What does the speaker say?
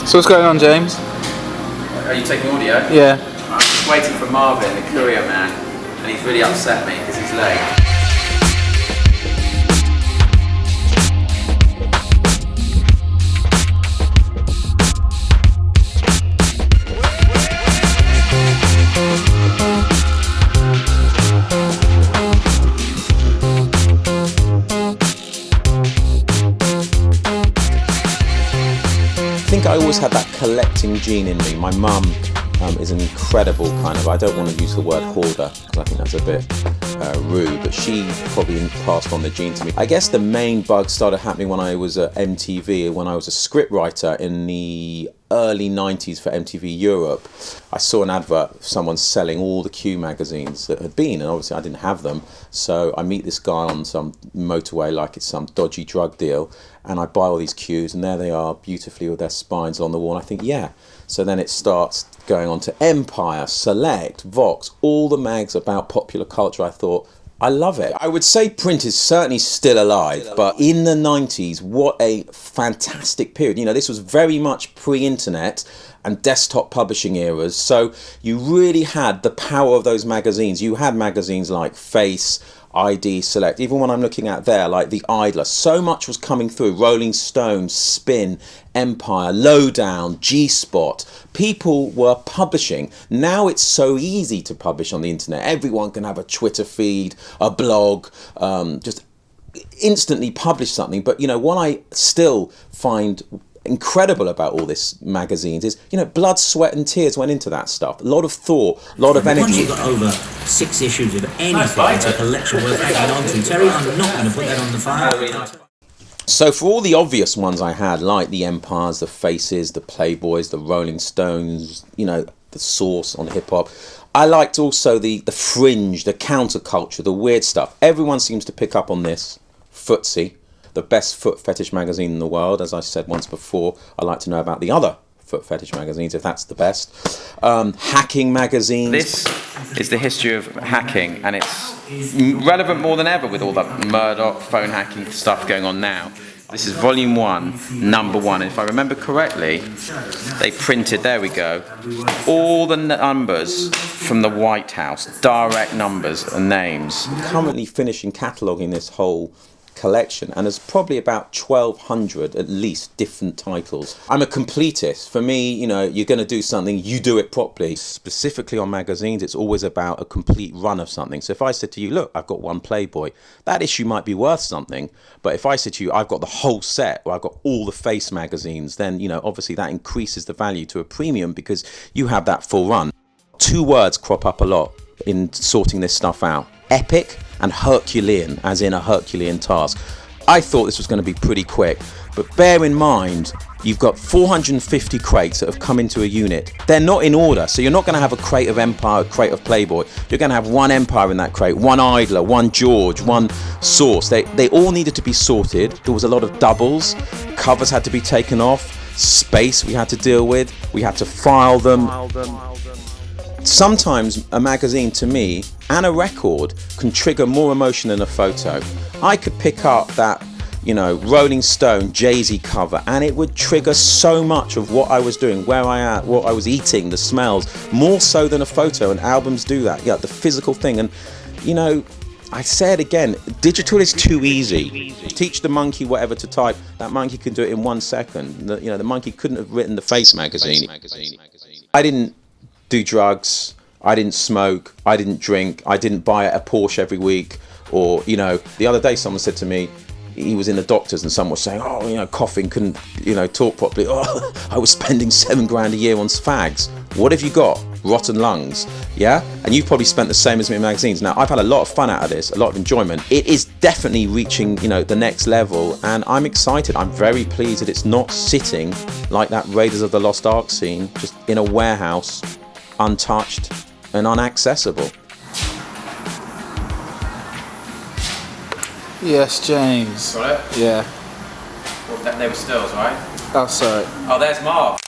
So what's going on, James? Are you taking audio? Yeah. I'm just waiting for Marvin, the courier man, and he's really upset me because he's late. I think I always had that collecting gene in me. My mum is an incredible kind of, I don't want to use the word hoarder because I think that's a bit rude, but she probably passed on the gene to me. I guess the main bug started happening when I was at MTV, when I was a scriptwriter in the early 90s for MTV Europe. I saw an advert of someone selling all the Q magazines that had been, and obviously I didn't have them, so I meet this guy on some motorway like it's some dodgy drug deal, and I buy all these Qs, and there they are beautifully with their spines along the wall, and I think, yeah. So then it starts going on to Empire, Select, Vox, all the mags about popular culture. I thought, I love it. I would say print is certainly still alive, but in the 90s, what a fantastic period. You know, this was very much pre-internet and desktop publishing eras, so you really had the power of those magazines. You had magazines like Face, ID, Select, even when I'm looking at there, like The Idler, so much was coming through. Rolling Stone, Spin, Empire, Lowdown, G-Spot. People were publishing. Now it's so easy to publish on the internet. Everyone can have a Twitter feed, a blog, just instantly publish something. But, you know, what I still find incredible about all this magazines is, you know, blood, sweat and tears went into that stuff. A lot of thought, a lot of energy. Once you've got over 6 issues of anything, it's a collection worth hanging on to. Terry, I'm not going to put that on the file. So for all the obvious ones I had, like the Empires, the Faces, the Playboys, the Rolling Stones, you know, the Source on hip-hop, I liked also the fringe, the counterculture, the weird stuff. Everyone seems to pick up on this. Footsie, the best foot fetish magazine in the world. As I said once before, I like to know about the other foot fetish magazines, if that's the best. Hacking magazines. This is the history of hacking, and it's relevant more than ever with all that Murdoch phone hacking stuff going on now. This is volume 1, number 1. And if I remember correctly, they printed, there we go, all the numbers from the White House, direct numbers and names. I'm currently finishing cataloguing this whole collection, and there's probably about 1,200 at least different titles. I'm a completist. For me, you know, you're going to do something, you do it properly. Specifically on magazines, it's always about a complete run of something. So if I said to you, look, I've got one Playboy, that issue might be worth something, but if I said to you, I've got the whole set, or I've got all the Face magazines, then, you know, obviously that increases the value to a premium because you have that full run. 2 words crop up a lot in sorting this stuff out: epic and Herculean, as in a Herculean task. I thought this was going to be pretty quick, but bear in mind, you've got 450 crates that have come into a unit. They're not in order, so you're not going to have a crate of Empire, a crate of Playboy. You're going to have one Empire in that crate, one Idler, one George, one Source. They all needed to be sorted. There was a lot of doubles. Covers had to be taken off. Space we had to deal with. We had to file them. Sometimes a magazine, to me, and a record can trigger more emotion than a photo. I could pick up that, you know, Rolling Stone Jay-Z cover, and it would trigger so much of what I was doing, where I at, what I was eating, the smells, more so than a photo. And albums do that, yeah, the physical thing. And, you know, I say it again, digital is too easy. Teach the monkey whatever to type, that monkey can do it in 1 second. You know, the monkey couldn't have written the Face magazine. I didn't do drugs, I didn't smoke, I didn't drink, I didn't buy a Porsche every week. Or, you know, the other day someone said to me, he was in the doctor's and someone was saying, oh, you know, coughing, couldn't, you know, talk properly. Oh, I was spending $7,000 a year on fags. What have you got? Rotten lungs, yeah? And you've probably spent the same as me in magazines. Now, I've had a lot of fun out of this, a lot of enjoyment. It is definitely reaching, you know, the next level, and I'm excited. I'm very pleased that it's not sitting like that Raiders of the Lost Ark scene, just in a warehouse, untouched and inaccessible. Yes, James. Got it? Yeah. Well, they were stills, right? Oh, sorry. Oh, there's Marv.